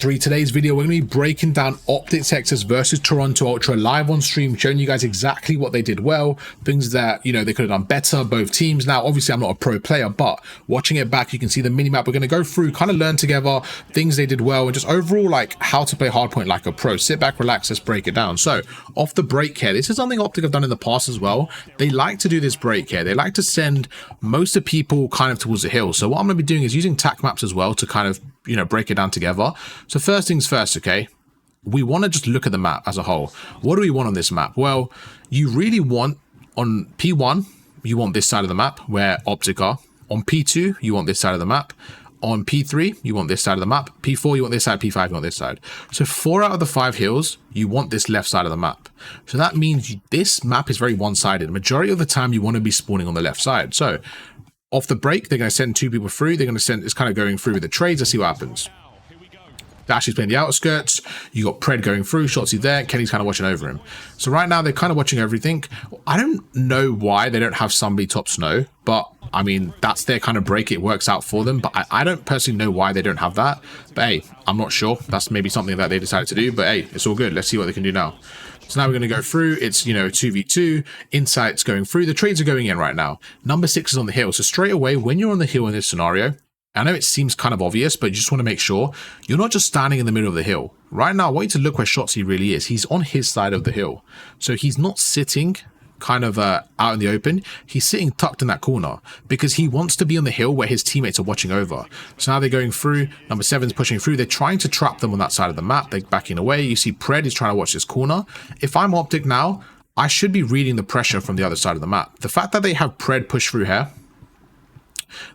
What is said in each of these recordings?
Today's video, we're going to be breaking down Optic Texas versus Toronto Ultra live on stream, showing you guys exactly what they did well, things that, you know, they could have done better, both teams. Now, obviously, I'm not a pro player, but watching it back, you can see the mini-map. We're going to go through, kind of learn together, things they did well, and just overall, like, how to play Hardpoint like a pro. Sit back, relax, let's break it down. So, off the break here, this is something Optic have done in the past as well. They like to do this break here. They like to send most of the people kind of towards the hill. So, what I'm going to be doing is using tac maps as well to kind of, you know, break it down together. So first things first, okay, we want to just look at the map as a whole. What do we want on this map? Well, you really want on P1, you want this side of the map where Optic are. On P2, you want this side of the map. On P3, you want this side of the map. P4, you want this side. P5, you want this side. So 4 out of the 5 hills, you want this left side of the map. So that means this map is very one-sided. The majority of the time, you want to be spawning on the left side. So off the break, they're going to send 2 people through. They're going to send, it's kind of going through with the trades. Let's see what happens. Dashy's playing the outskirts. You got Pred going through. Shotzzy there. Kenny's kind of watching over him. So right now, they're kind of watching everything. I don't know why they don't have somebody top snow, but I mean, that's their kind of break. It works out for them, but I don't personally know why they don't have that. But hey, I'm not sure. That's maybe something that they decided to do, but hey, it's all good. Let's see what they can do now. So now we're going to go through. It's, you know, 2v2. Insights going through. The trades are going in right now. Number 6 is on the hill. So straight away, when you're on the hill in this scenario, I know it seems kind of obvious, but you just want to make sure you're not just standing in the middle of the hill. Right now, I want you to look where Shotzzy really is. He's on his side of the hill. So he's not sitting kind of out in the open. He's sitting tucked in that corner because he wants to be on the hill where his teammates are watching over. So now they're going through. Number 7's pushing through. They're trying to trap them on that side of the map. They're backing away. You see Pred is trying to watch this corner. If I'm Optic now, I should be reading the pressure from the other side of the map. The fact that they have Pred push through here,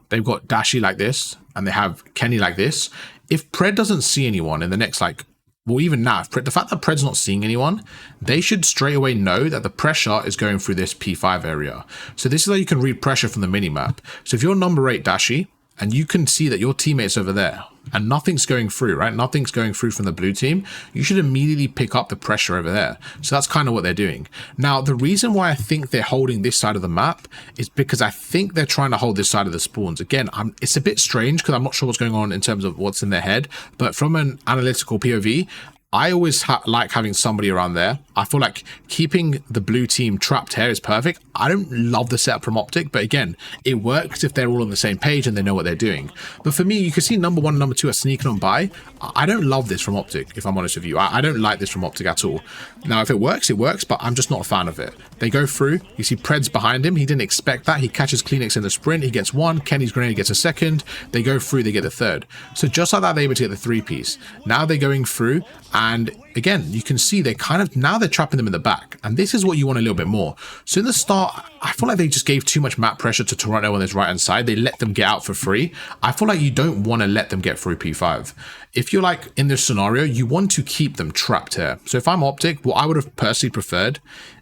they've got Dashy like this, and they have Kenny like this. If Pred doesn't see anyone in the next, like, well, even now, if the fact that Pred's not seeing anyone, they should straight away know that the pressure is going through this P5 area. So this is how you can read pressure from the minimap. So if you're number 8 Dashy, and you can see that your teammate's over there, and nothing's going through, right? Nothing's going through from the blue team. You should immediately pick up the pressure over there. So that's kind of what they're doing. Now, the reason why I think they're holding this side of the map is because I think they're trying to hold this side of the spawns. Again, it's a bit strange because I'm not sure what's going on in terms of what's in their head. But from an analytical POV, I always like having somebody around there. I feel like keeping the blue team trapped here is perfect. I don't love the setup from Optic, but again, it works if they're all on the same page and they know what they're doing. But for me, you can see number 1 and number 2 are sneaking on by. I don't love this from Optic, if I'm honest with you. I don't like this from Optic at all. Now, if it works, but I'm just not a fan of it. They go through. You see Pred's behind him. He didn't expect that. He catches Kleenex in the sprint. He gets 1. Kenny's grenade gets a 2nd. They go through. They get the 3rd. So just like that, they're able to get the 3-piece. Now they're going through. And again, you can see they kind of, now they're trapping them in the back. And this is what you want a little bit more. So in the start, I feel like they just gave too much map pressure to Toronto on this right-hand side. They let them get out for free. I feel like you don't want to let them get through P5. If you're like in this scenario, you want to keep them trapped here. So if I'm Optic, what I would have personally preferred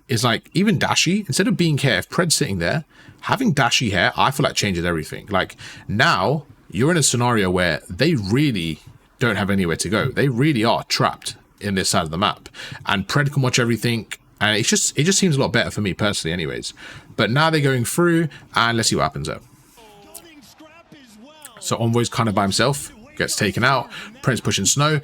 is like even Dashy, instead of being here, if Pred's sitting there, having Dashy here, I feel like changes everything. Like now you're in a scenario where they really don't have anywhere to go. They really are trapped in this side of the map, and Pred can watch everything, and it just seems a lot better for me personally anyways. But now they're going through, and let's see what happens there. So Envoy's kind of by himself, gets taken out. Pred's pushing snow.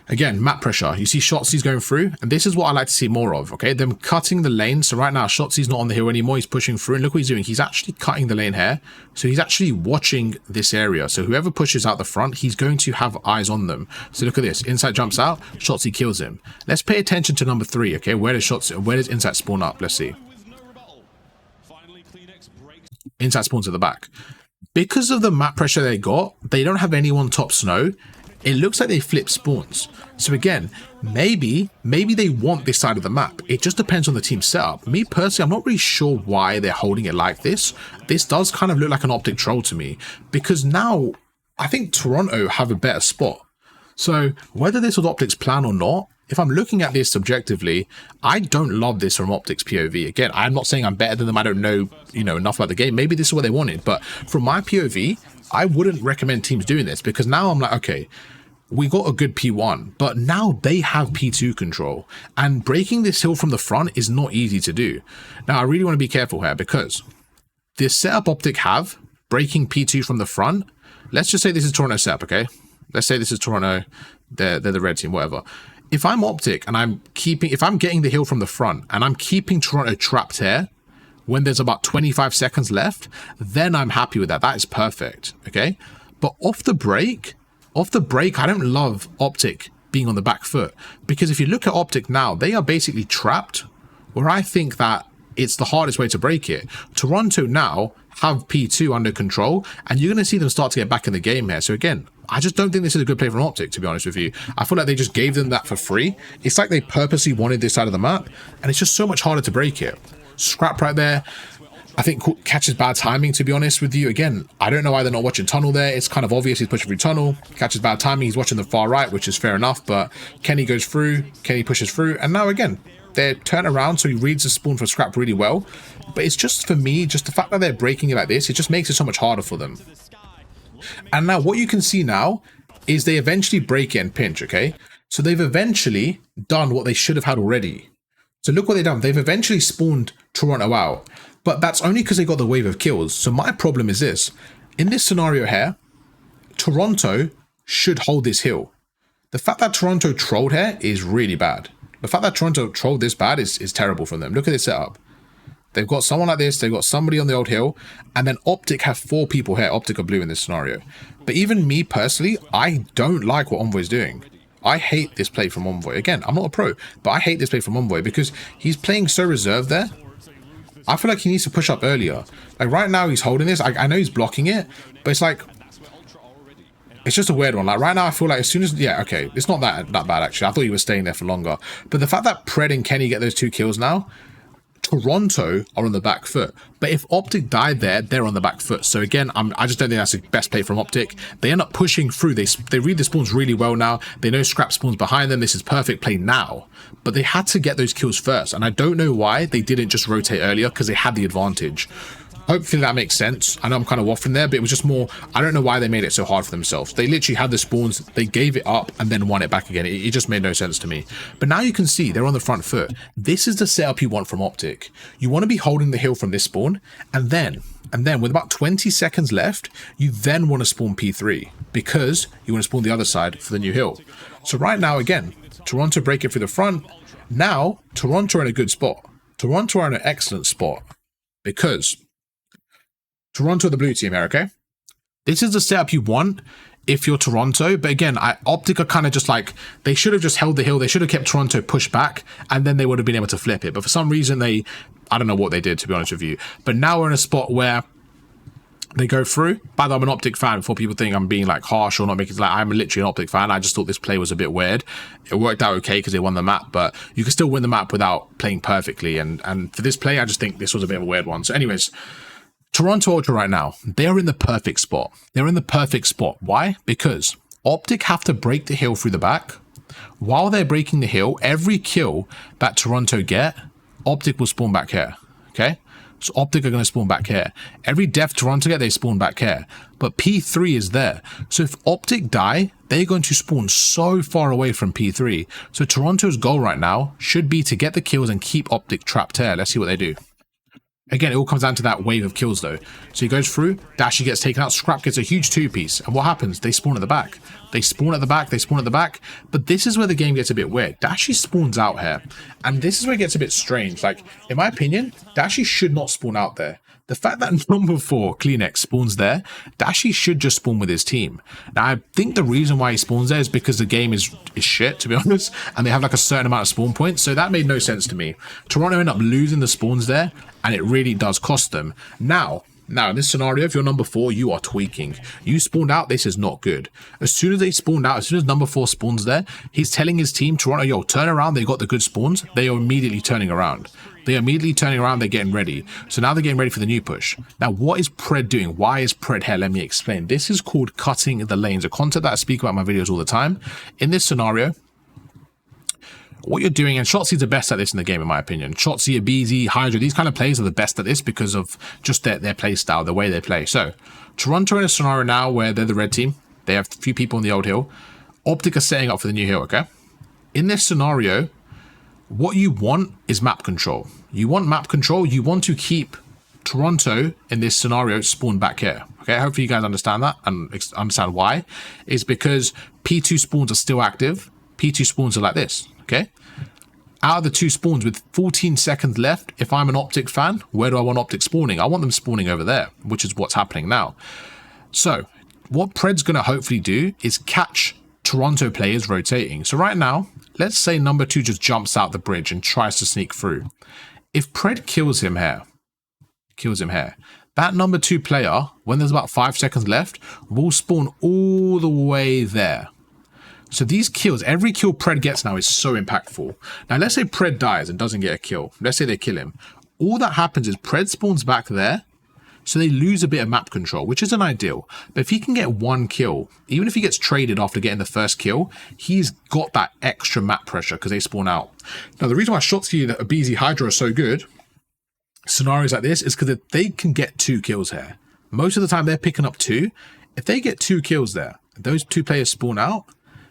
Again, map pressure. You see Shotzzy's going through, and this is what I like to see more of, okay? Them cutting the lane. So right now, Shotzzy's not on the hill anymore. He's pushing through, and look what he's doing. He's actually cutting the lane here. So he's actually watching this area. So whoever pushes out the front, he's going to have eyes on them. So look at this. Insight jumps out. Shotzzy kills him. Let's pay attention to number 3, okay? Where does Insight spawn up? Let's see. Insight spawns at the back. Because of the map pressure they got, they don't have anyone top snow. It looks like they flip spawns. So again, maybe they want this side of the map. It just depends on the team setup. Me personally, I'm not really sure why they're holding it like this. This does kind of look like an Optic troll to me, because now I think Toronto have a better spot. So whether this was Optic's plan or not, if I'm looking at this subjectively, I don't love this from Optic's POV. Again, I'm not saying I'm better than them. I don't know, enough about the game. Maybe this is what they wanted, but from my POV, I wouldn't recommend teams doing this, because now I'm like, okay, we got a good P1, but now they have P2 control, and breaking this hill from the front is not easy to do. Now, I really want to be careful here, because this setup Optic have, breaking P2 from the front, let's just say this is Toronto setup, okay? Let's say this is Toronto. They're the red team, whatever. If I'm Optic and if I'm getting the hill from the front and I'm keeping Toronto trapped here when there's about 25 seconds left, then I'm happy with that. That is perfect, okay? But off the break, I don't love Optic being on the back foot, because if you look at Optic now, they are basically trapped where I think that it's the hardest way to break it. Toronto now have P2 under control, and you're going to see them start to get back in the game here. So again, I just don't think this is a good play from Optic, to be honest with you. I feel like they just gave them that for free. It's like they purposely wanted this side of the map, and it's just so much harder to break it. Scrap right there. I think catches bad timing, to be honest with you. Again, I don't know why they're not watching tunnel there. It's kind of obvious he's pushing through tunnel. Catches bad timing. He's watching the far right, which is fair enough, but Kenny goes through. Kenny pushes through, and now again, they turn around, so he reads the spawn for Scrap really well. But it's just, for me, just the fact that they're breaking it like this, it just makes it so much harder for them. And now what you can see now is they eventually break it and pinch, okay? So they've eventually done what they should have had already. So look what they've done. They've eventually spawned Toronto out. But that's only because they got the wave of kills. So my problem is this. In this scenario here, Toronto should hold this hill. The fact that Toronto trolled here is really bad. The fact that Toronto trolled this bad is terrible from them. Look at this setup. They've got someone like this. They've got somebody on the old hill. And then Optic have 4 people here. Optic are blue in this scenario. But even me personally, I don't like what Envoy is doing. I hate this play from Envoy. Again, I'm not a pro, but I hate this play from Envoy because he's playing so reserved there. I feel like he needs to push up earlier. Like right now he's holding this. I know he's blocking it, but it's like, it's just a weird one. Like right now I feel like as soon as, yeah, okay, it's not that bad actually. I thought he was staying there for longer. But the fact that Pred and Kenny get those 2 kills now, Toronto are on the back foot. But if Optic died there, they're on the back foot. So again, I just don't think that's the best play from Optic. They end up pushing through. They read the spawns really well now. They know Scrap spawns behind them. This is perfect play now. But they had to get those kills first. And I don't know why they didn't just rotate earlier, because they had the advantage. Hopefully that makes sense. I know I'm kind of waffling there, but it was just more, I don't know why they made it so hard for themselves. They literally had the spawns, they gave it up and then won it back again. It just made no sense to me. But now you can see they're on the front foot. This is the setup you want from Optic. You want to be holding the hill from this spawn, and then with about 20 seconds left, you then want to spawn P3 because you want to spawn the other side for the new hill. So right now, again, Toronto break it through the front. Now, Toronto are in a good spot. Toronto are in an excellent spot because Toronto are the blue team here, okay? This is the setup you want if you're Toronto. But again, Optic are kind of just like, they should have just held the hill. They should have kept Toronto pushed back, and then they would have been able to flip it. But for some reason, I don't know what they did, to be honest with you. But now we're in a spot where they go through. By the way, I'm an Optic fan before people think I'm being like harsh or not making, like, I'm literally an Optic fan. I just thought this play was a bit weird. It worked out okay because they won the map, but you can still win the map without playing perfectly. And for this play, I just think this was a bit of a weird one. So anyways, Toronto Ultra right now, they're in the perfect spot. They're in the perfect spot. Why? Because Optic have to break the hill through the back. While they're breaking the hill, every kill that Toronto get, Optic will spawn back here. Okay? So Optic are going to spawn back here. Every death Toronto get, they spawn back here. But P3 is there. So if Optic die, they're going to spawn so far away from P3. So Toronto's goal right now should be to get the kills and keep Optic trapped here. Let's see what they do. Again, it all comes down to that wave of kills though. So he goes through, Dashy gets taken out, Scrap gets a huge 2-piece. And what happens? They spawn at the back. They spawn at the back, they spawn at the back. But this is where the game gets a bit weird. Dashy spawns out here. And this is where it gets a bit strange. Like, in my opinion, Dashy should not spawn out there. The fact that number 4, Kleenex, spawns there, Dashy should just spawn with his team. Now, I think the reason why he spawns there is because the game is shit, to be honest, and they have like a certain amount of spawn points, so that made no sense to me. Toronto end up losing the spawns there, and it really does cost them. Now, in this scenario, if you're number 4, you are tweaking. You spawned out, this is not good. As soon as they spawned out, as soon as number 4 spawns there, he's telling his team, Toronto, yo, turn around, they got the good spawns. They are immediately turning around. They're getting ready. So now they're getting ready for the new push. Now, what is Pred doing? Why is Pred here? Let me explain. This is called cutting the lanes, a concept that I speak about in my videos all the time. In this scenario, what you're doing, and Shotzi's the best at this in the game, in my opinion. Shotzi, Abizi, Hydra, these kind of players are the best at this because of just their play style, the way they play. So, Toronto in a scenario now where they're the red team. They have a few people on the old hill. Optic are setting up for the new hill, okay? In this scenario, what you want is map control. You want map control. You want to keep Toronto in this scenario spawned back here. Okay, hopefully you guys understand that and understand why. It's because P2 spawns are still active. P2 spawns are like this, okay? Out of the 2 spawns with 14 seconds left, if I'm an Optic fan, where do I want Optic spawning? I want them spawning over there, which is what's happening now. So what Pred's going to hopefully do is catch Toronto players rotating. So right now, let's say number 2 just jumps out the bridge and tries to sneak through. If Pred kills him here, that number 2 player, when there's about 5 seconds left, will spawn all the way there. So these kills, every kill Pred gets now is so impactful. Now let's say Pred dies and doesn't get a kill. Let's say they kill him. All that happens is Pred spawns back there, so they lose a bit of map control, which isn't ideal. But if he can get 1 kill, even if he gets traded after getting the first kill, he's got that extra map pressure because they spawn out. Now the reason why Shotzzy and BZ Hydra are so good, scenarios like this, is because if they can get 2 kills here, most of the time they're picking up 2. If they get 2 kills there, those 2 players spawn out,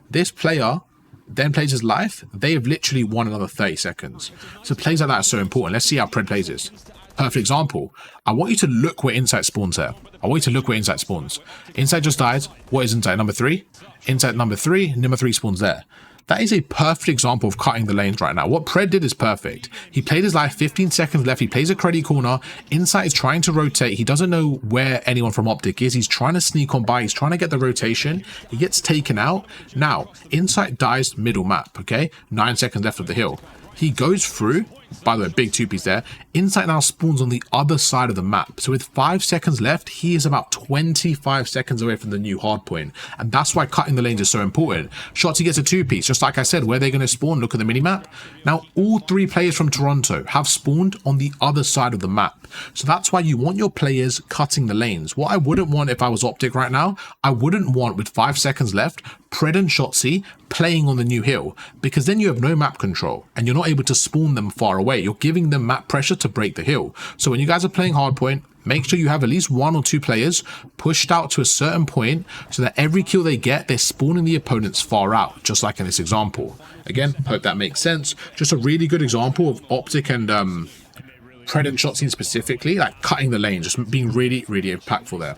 this player then plays his life, they have literally won another 30 seconds. So plays like that are so important. Let's see how Pred plays this. Perfect example. I want you to look where Insight spawns here. I want you to look where Insight spawns. Insight just dies. What is Insight? Number 3? Insight number 3. Number 3 spawns there. That is a perfect example of cutting the lanes right now. What Pred did is perfect. He played his life, 15 seconds left. He plays a credit corner. Insight is trying to rotate. He doesn't know where anyone from Optic is. He's trying to sneak on by. He's trying to get the rotation. He gets taken out. Now, Insight dies middle map, okay? 9 seconds left of the hill. He goes through. By the way, big 2-piece there. Insight now spawns on the other side of the map. So with 5 seconds left, he is about 25 seconds away from the new hardpoint. And that's why cutting the lanes is so important. Shotzzy gets a 2-piece. Just like I said, where they're going to spawn, look at the minimap. Now, all 3 players from Toronto have spawned on the other side of the map. So that's why you want your players cutting the lanes. What I wouldn't want if I was Optic right now, I wouldn't want, with 5 seconds left, Pred and Shotzzy playing on the new hill, because then you have no map control and you're not able to spawn them far away. You're giving them map pressure to break the hill. So when you guys are playing hardpoint, make sure you have at least 1 or 2 players pushed out to a certain point so that every kill they get, they're spawning the opponents far out, just like in this example. Again, hope that makes sense. Just a really good example of Optic and Pred and Shotzzy specifically, like cutting the lane, just being really, really impactful there.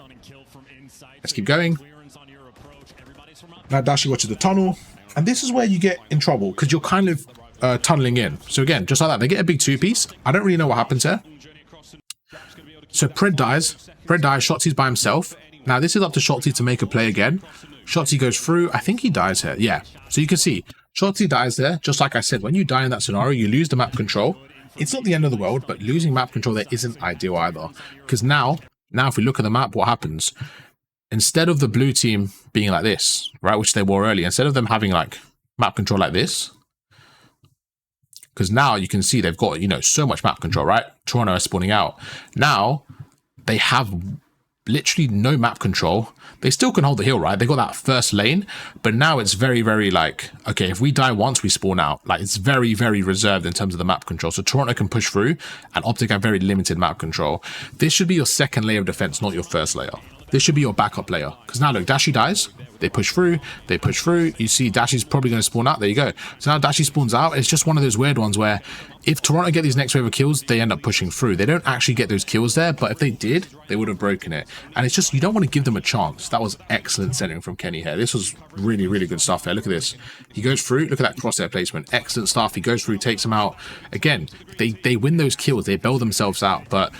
Let's keep going. Now Dashi watches the tunnel, and this is where you get in trouble because you're kind of tunneling in. So again, just like that, they get a big 2-piece. I don't really know what happens here. So Pred dies, Shotzzy's by himself. Now this is up to Shotzzy to make a play again. Shotzzy goes through, I think he dies here, yeah. So you can see, Shotzzy dies there, just like I said, when you die in that scenario, you lose the map control. It's not the end of the world, but losing map control there isn't ideal either. Because now if we look at the map, what happens? Instead of the blue team being like this, right, which they were earlier, instead of them having like map control like this, because now you can see they've got, you know, so much map control, right? Toronto is spawning out. Now they have literally no map control. They still can hold the hill, right? They got that first lane, but now it's very, very like, okay, if we die once, we spawn out. Like it's very, very reserved in terms of the map control. So Toronto can push through and Optic have very limited map control. This should be your second layer of defense, not your first layer. This should be your backup layer. Because now look, Dashi dies. They push through. They push through. You see Dashi's probably going to spawn out. There you go. So now Dashi spawns out. It's just one of those weird ones where if Toronto get these next wave of kills, they end up pushing through. They don't actually get those kills there, but if they did, they would have broken it. And it's just, you don't want to give them a chance. That was excellent centering from Kenny here. This was really, really good stuff here. Look at this. He goes through. Look at that crosshair placement. Excellent stuff. He goes through, takes them out. Again, they win those kills. They bail themselves out, but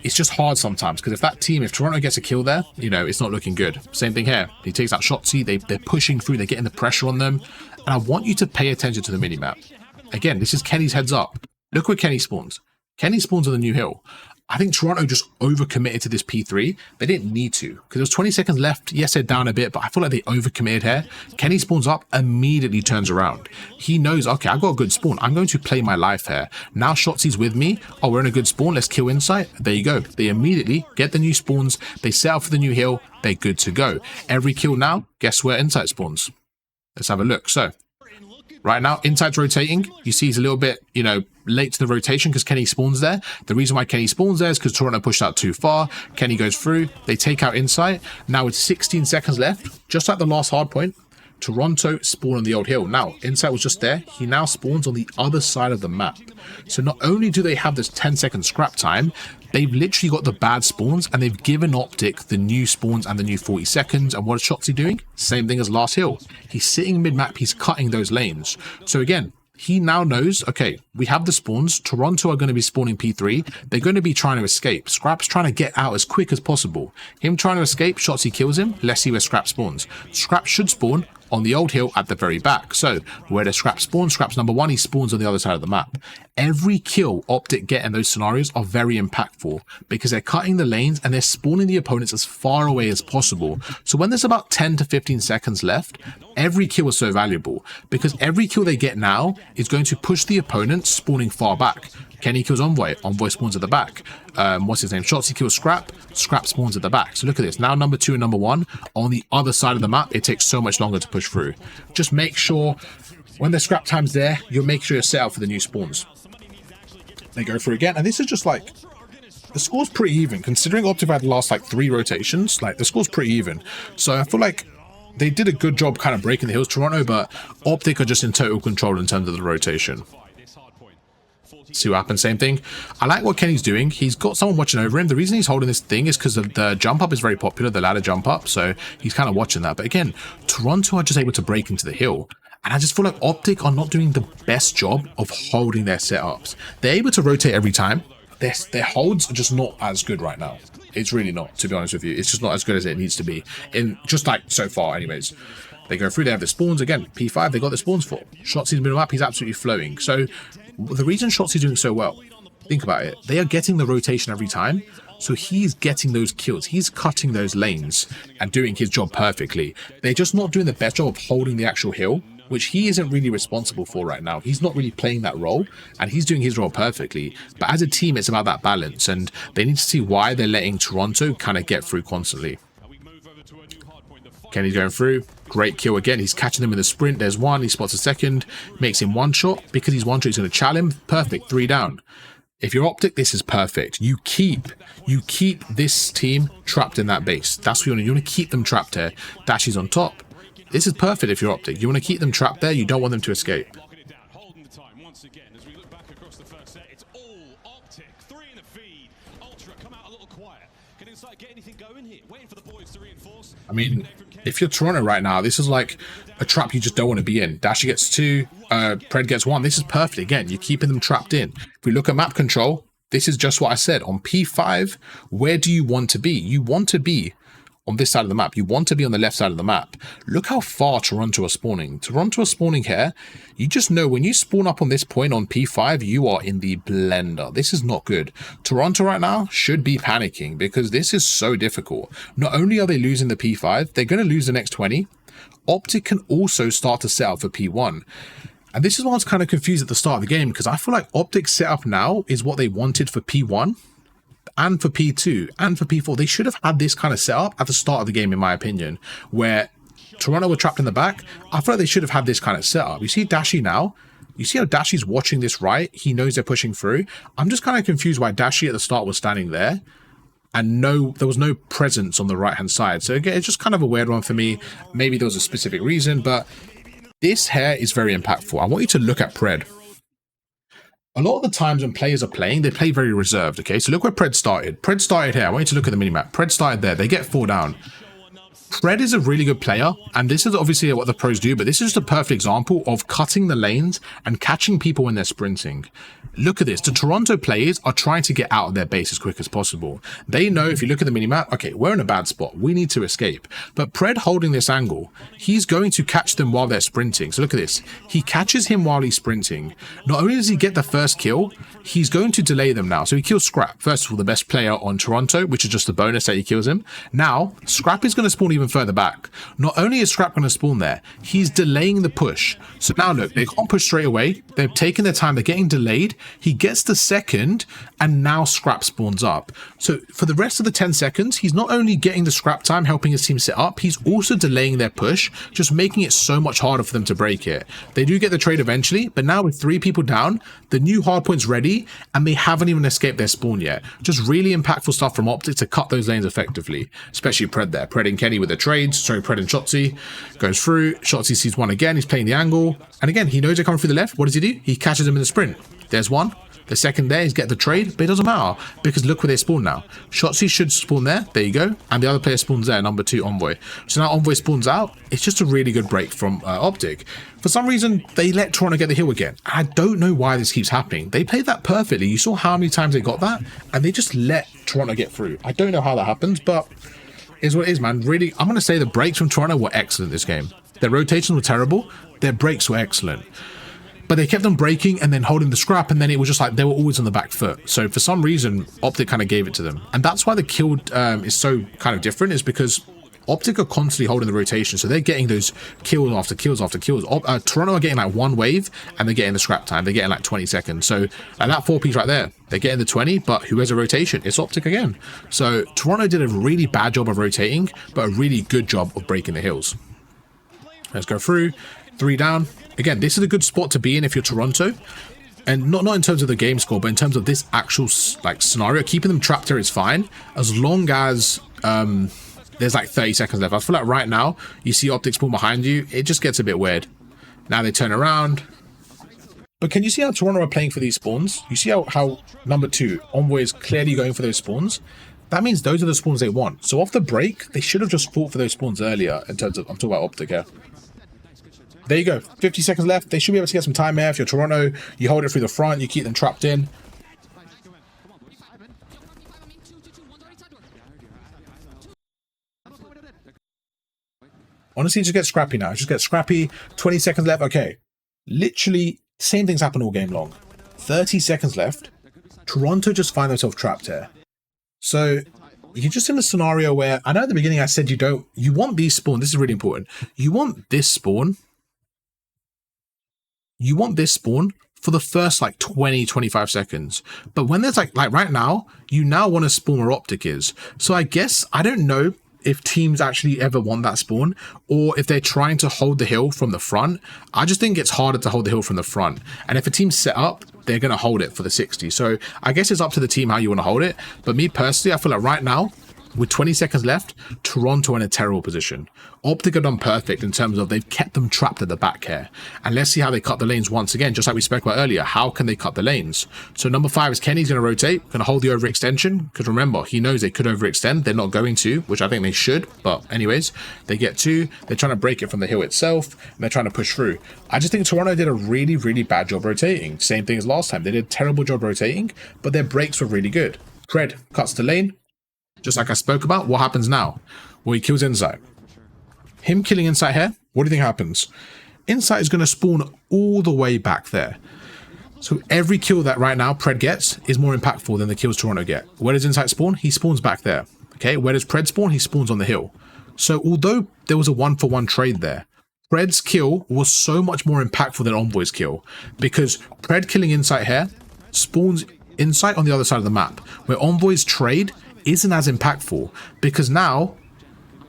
it's just hard sometimes because if Toronto gets a kill there, you know, it's not looking good. Same thing here. He takes out Shotzzy. They're pushing through. They're getting the pressure on them. And I want you to pay attention to the minimap. Again, this is Kenny's heads up. Look where Kenny spawns. Kenny spawns on the new hill. I think Toronto just overcommitted to this P3. They didn't need to because there was 20 seconds left. Yes, they're down a bit, but I feel like they overcommitted here. Kenny spawns up, immediately turns around. He knows, okay, I've got a good spawn. I'm going to play my life here. Now Shotzzy's with me. Oh, we're in a good spawn. Let's kill Insight. There you go. They immediately get the new spawns. They set up for the new hill. They're good to go. Every kill now, guess where Insight spawns? Let's have a look. So right now, Insight's rotating. You see he's a little bit, you know, late to the rotation because Kenny spawns there. The reason why Kenny spawns there is because Toronto pushed out too far. Kenny goes through. They take out Insight. Now with 16 seconds left, just like the last hard point, Toronto spawned on the old hill. Now, Insight was just there. He now spawns on the other side of the map. So not only do they have this 10-second scrap time, They've literally got the bad spawns, and they've given Optic the new spawns and the new 40 seconds. And what is Shotzzy doing? Same thing as last hill. He's sitting mid-map, he's cutting those lanes. So again, he now knows, okay, we have the spawns. Toronto are going to be spawning P3. They're going to be trying to escape. Scrap's trying to get out as quick as possible. Him trying to escape, Shotzzy kills him. Let's see where Scrap spawns. Scrap should spawn on the old hill at the very back. So where does Scrap spawn? Scrap's number one, he spawns on the other side of the map. Every kill Optic get in those scenarios are very impactful because they're cutting the lanes and they're spawning the opponents as far away as possible. So when there's about 10 to 15 seconds left, every kill is so valuable because every kill they get now is going to push the opponent spawning far back. Kenny kills Envoy, Envoy spawns at the back. What's his name? Shotzzy kills Scrap, Scrap spawns at the back. So look at this, now number 2 and number 1 on the other side of the map. It takes so much longer to push through. Just make sure when the Scrap time's there, you'll make sure you're set up for the new spawns. They go through again, and this is just like, the score's pretty even. Considering Optic had the last like 3 rotations, like the score's pretty even. So I feel like they did a good job kind of breaking the hills, Toronto, but Optic are just in total control in terms of the rotation. See what happens, same thing. I like what Kenny's doing. He's got someone watching over him. The reason he's holding this thing is because the jump up is very popular, the ladder jump up, so he's kind of watching that. But again, Toronto are just able to break into the hill. And I just feel like Optic are not doing the best job of holding their setups. They're able to rotate every time. Their holds are just not as good right now. It's really not, to be honest with you. It's just not as good as it needs to be. In just like so far, anyways. They go through, they have the spawns again. P5, they got the spawns for. Shotzzy's middle map, he's absolutely flowing. So the reason Shotzzy's doing so well, think about it. They are getting the rotation every time. So he's getting those kills. He's cutting those lanes and doing his job perfectly. They're just not doing the best job of holding the actual hill, which he isn't really responsible for right now. He's not really playing that role, and he's doing his role perfectly. But as a team, it's about that balance, and they need to see why they're letting Toronto kind of get through constantly. Kenny's going through. Great kill again. He's catching them in the sprint. There's one. He spots a second. Makes him one shot. Because he's one shot, he's going to challenge him. Perfect. 3 down. If you're Optic, this is perfect. You keep this team trapped in that base. That's what you want. You want to keep them trapped here. Dashy's on top. This is perfect if you're Optic. You want to keep them trapped there. You don't want them to escape. I mean, if you're Toronto right now, this is like a trap you just don't want to be in. Dashy gets 2, Pred gets 1. This is perfect. Again, you're keeping them trapped in. If we look at map control, this is just what I said. On P5, where do you want to be? You want to be on this side of the map. You want to be on the left side of the map. Look how far Toronto are spawning. Toronto are spawning here. You just know when you spawn up on this point on P5, you are in the blender. This is not good. Toronto right now should be panicking because this is so difficult. Not only are they losing the P5, they're going to lose the next 20. Optic can also start to set up for P1. And this is why I was kind of confused at the start of the game, because I feel like Optic's setup now is what they wanted for P1. And for P2 and for P4, they should have had this kind of setup at the start of the game, in my opinion, where Toronto were trapped in the back. I feel like they should have had this kind of setup. You see Dashy now? You see how Dashy's watching this right? He knows they're pushing through. I'm just kind of confused why Dashy at the start was standing there and there was no presence on the right-hand side. So again, it's just kind of a weird one for me. Maybe there was a specific reason, but this here is very impactful. I want you to look at Pred. A lot of the times when players are playing, they play very reserved, okay? So look where Pred started. Pred started here. I want you to look at the minimap. Pred started there. They get 4 down. Pred is a really good player, and this is obviously what the pros do, but this is just a perfect example of cutting the lanes and catching people when they're sprinting. Look at this. The Toronto players are trying to get out of their base as quick as possible. They know, if you look at the minimap, okay, we're in a bad spot. We need to escape. But Pred holding this angle, he's going to catch them while they're sprinting. So look at this. He catches him while he's sprinting. Not only does he get the first kill, he's going to delay them now. So he kills Scrap. First of all, the best player on Toronto, which is just a bonus that he kills him. Now, Scrap is going to spawn even further back. Not only is Scrap going to spawn there, he's delaying the push. So now look, they can't push straight away. They've taken their time. They're getting delayed. He gets the second, and now Scrap spawns up. So for the rest of the 10 seconds, he's not only getting the Scrap time, helping his team set up, he's also delaying their push, just making it so much harder for them to break it. They do get the trade eventually, but now with 3 people down, the new hardpoint's ready, and they haven't even escaped their spawn yet. Just really impactful stuff from Optic to cut those lanes effectively, especially Pred there. Pred and Kenny with the trades, sorry, Pred and Shotzzy goes through. Shotzzy sees one again, he's playing the angle, and again, he knows they're coming through the left. What does he do? He catches them in the sprint. There's one. The second there is get the trade, but it doesn't matter because look where they spawn now. Shotzzy should spawn there. There you go. And the other player spawns there, number 2 Envoy. So now Envoy spawns out. It's just a really good break from Optic. For some reason, they let Toronto get the hill again. I don't know why this keeps happening. They played that perfectly. You saw how many times they got that, and they just let Toronto get through. I don't know how that happens, but it's what it is, man. Really, I'm going to say the breaks from Toronto were excellent this game. Their rotations were terrible. Their breaks were excellent. But they kept on breaking and then holding the scrap, and then it was just like they were always on the back foot. So for some reason, Optic kind of gave it to them. And that's why the kill is so kind of different, is because Optic are constantly holding the rotation. So they're getting those kills after kills after kills. Toronto are getting like 1 wave, and they're getting the scrap time. They're getting like 20 seconds. So and that 4-piece right there, they're getting the 20, but who has a rotation? It's Optic again. So Toronto did a really bad job of rotating, but a really good job of breaking the hills. Let's go through. 3 down. Again, this is a good spot to be in if you're Toronto, and not in terms of the game score, but in terms of this actual like scenario. Keeping them trapped here is fine as long as there's like 30 seconds left. I feel like right now you see Optic spawn behind you, it just gets a bit weird. Now they turn around, but can you see how Toronto are playing for these spawns? You see how number 2 Envoy is clearly going for those spawns. That means those are the spawns they want. So off the break, they should have just fought for those spawns earlier. In terms of, I'm talking about Optic here. There you go, 50 seconds left. They should be able to get some time there. If you're Toronto, you hold it through the front, you keep them trapped in. Honestly, just get scrappy now. Just get scrappy. 20 seconds left. Okay. Literally, same things happen all game long. 30 seconds left. Toronto just find themselves trapped here. So you're just in a scenario where, I know at the beginning I said you want these spawn. This is really important. You want this spawn. You want this spawn for the first like 20-25 seconds. But when there's like right now, you now want to spawn where Optic is. So I guess, I don't know if teams actually ever want that spawn, or if they're trying to hold the hill from the front. I just think it's harder to hold the hill from the front. And if a team's set up, they're going to hold it for the 60. So I guess it's up to the team how you want to hold it. But me personally, I feel like right now, with 20 seconds left, Toronto in a terrible position. Optic have done perfect in terms of they've kept them trapped at the back here. And let's see how they cut the lanes once again, just like we spoke about earlier. How can they cut the lanes? So number 5 is Kenny's going to rotate, going to hold the overextension, because remember, he knows they could overextend. They're not going to, which I think they should. But anyways, they get 2. They're trying to break it from the hill itself, and they're trying to push through. I just think Toronto did a really, really bad job rotating. Same thing as last time. They did a terrible job rotating, but their breaks were really good. Pred cuts the lane. Just like I spoke about, what happens now? Well, he kills Insight. Him killing Insight here, what do you think happens? Insight is going to spawn all the way back there. So every kill that right now Pred gets is more impactful than the kills Toronto get. Where does Insight spawn? He spawns back there. Okay, where does Pred spawn? He spawns on the hill. So although there was a 1-for-1 trade there, Pred's kill was so much more impactful than Envoy's kill, because Pred killing Insight here spawns Insight on the other side of the map, where Envoy's trade isn't as impactful, because now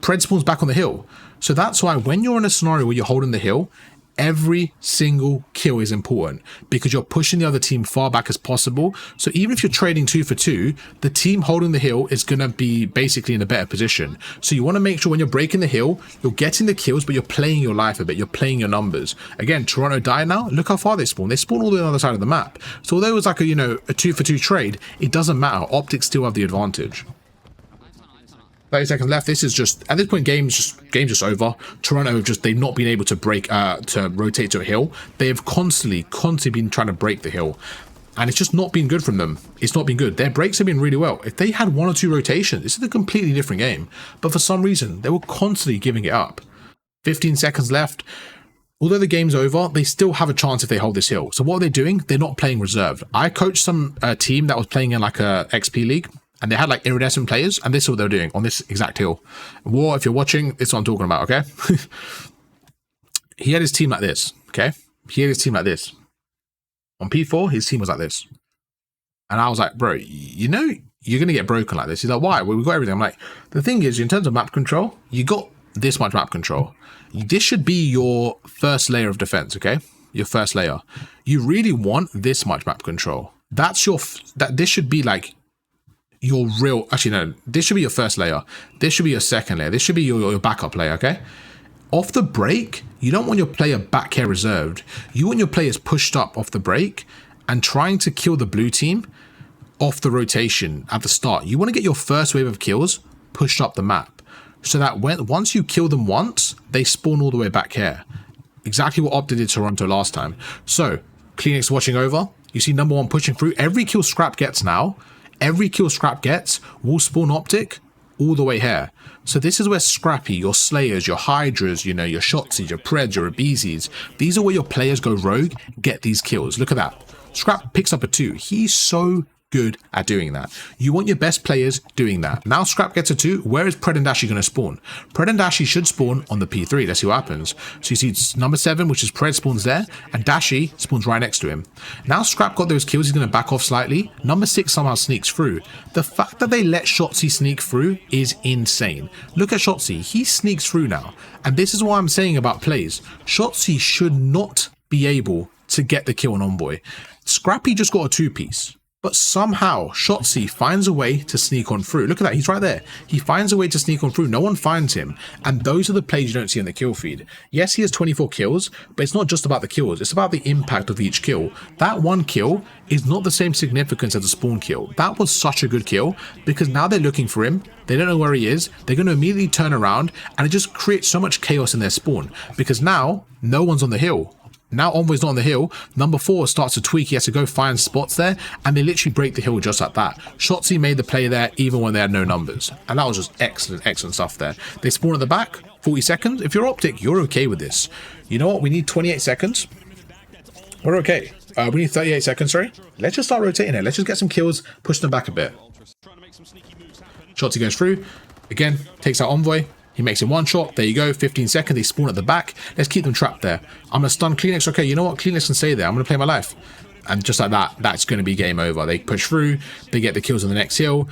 Pred spawns back on the hill. So that's why when you're in a scenario where you're holding the hill, every single kill is important, because you're pushing the other team far back as possible. So even if you're trading 2 for 2, the team holding the hill is going to be basically in a better position. So you want to make sure when you're breaking the hill, you're getting the kills, but you're playing your life a bit. You're playing your numbers. Again, Toronto died now. Look how far they spawn. They spawn all the other side of the map. So although it was like a, a 2 for 2 trade, it doesn't matter. Optics still have the advantage. 30 seconds left. This is just, at this point, game's just over. Toronto have they've not been able to break, to rotate to a hill. They have constantly been trying to break the hill. And it's just not been good from them. It's not been good. Their breaks have been really well. If they had 1 or 2 rotations, this is a completely different game. But for some reason, they were constantly giving it up. 15 seconds left. Although the game's over, they still have a chance if they hold this hill. So what are they doing? They're not playing reserved. I coached some team that was playing in like a XP league, and they had like iridescent players, and this is what they were doing on this exact hill. War, if you're watching, this is what I'm talking about, okay? He had his team like this, okay? He had his team like this. On P4, his team was like this. And I was like, bro, you know you're going to get broken like this. He's like, why? Well, we've got everything. I'm like, the thing is, in terms of map control, you got this much map control. This should be your first layer of defense, okay? Your first layer. You really want this much map control. That's your, this should be like your real, actually no, this should be your first layer. This should be your second layer. This should be your backup layer, okay? Off the break, you don't want your player back here reserved. You want your players pushed up off the break and trying to kill the blue team off the rotation at the start. You want to get your first wave of kills pushed up the map so that once you kill them once, they spawn all the way back here. Exactly what Optic did to Toronto last time. So, Kleenex watching over. You see number 1 pushing through. Every kill Scrap gets now, every kill Scrap gets will spawn Optic all the way here. So this is where Scrappy, your Slayers, your Hydras, you know, your Shotsies, your Preds, your Abeezys, these are where your players go rogue, get these kills. Look at that. Scrap picks up a 2. He's so good at doing that. You want your best players doing that. Now Scrap gets a 2. Where is Pred and Dashy going to spawn? Pred and Dashy should spawn on the P3. Let's see what happens. So you see it's number 7, which is Pred, spawns there, and Dashy spawns right next to him. Now Scrap got those kills. He's going to back off slightly. Number 6 somehow sneaks through. The fact that they let Shotsy sneak through is insane. Look at Shotsy. He sneaks through now. And this is what I'm saying about plays. Shotsy should not be able to get the kill on Envoy. Scrappy just got a 2-piece. But somehow, Shotsy finds a way to sneak on through. Look at that, he's right there. He finds a way to sneak on through. No one finds him. And those are the plays you don't see in the kill feed. Yes, he has 24 kills, but it's not just about the kills. It's about the impact of each kill. That one kill is not the same significance as a spawn kill. That was such a good kill because now they're looking for him. They don't know where he is. They're going to immediately turn around and it just creates so much chaos in their spawn because now no one's on the hill. Now Envoy's not on the hill. Number 4 starts to tweak. He has to go find spots there, and they literally break the hill just like that. Shotsy made the play there even when they had no numbers, and that was just excellent, excellent stuff there. They spawn at the back, 40 seconds. If you're Optic, you're okay with this. You know what? We need 28 seconds. We're okay. We need 38 seconds, sorry. Let's just start rotating it. Let's just get some kills, push them back a bit. Shotsy goes through. Again, takes out Envoy. He makes it 1 shot. There you go. 15 seconds. They spawn at the back. Let's keep them trapped there. I'm going to stun Kleenex. Okay, you know what? Kleenex can stay there. I'm going to play my life. And just like that, that's going to be game over. They push through. They get the kills on the next hill.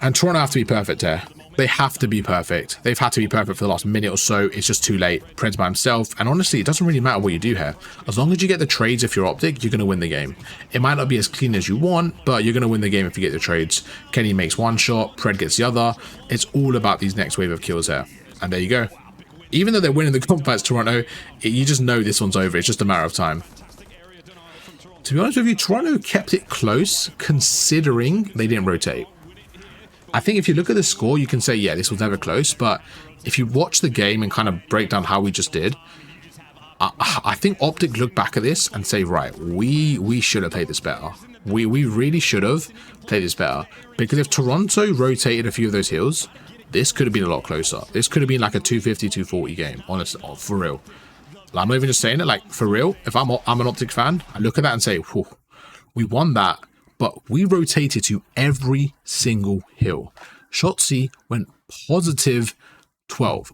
And Toronto have to be perfect here. They have to be perfect. They've had to be perfect for the last minute or so. It's just too late. Pred's by himself. And honestly, it doesn't really matter what you do here. As long as you get the trades if you're Optic, you're going to win the game. It might not be as clean as you want, but you're going to win the game if you get the trades. Kenny makes 1 shot. Pred gets the other. It's all about these next wave of kills here. And there you go. Even though they're winning the gunfights, Toronto, you just know this one's over. It's just a matter of time. To be honest with you, Toronto kept it close considering they didn't rotate. I think if you look at the score, you can say, yeah, this was never close. But if you watch the game and kind of break down how we just did, I think Optic look back at this and say, right, we should have played this better. We really should have played this better. Because if Toronto rotated a few of those hills, this could have been a lot closer. This could have been like a 250, 240 game, honestly, for real. I'm not even just saying it, like, for real. If I'm an Optic fan, I look at that and say, whew, we won that. But we rotated to every single hill. Shotsy went positive 12.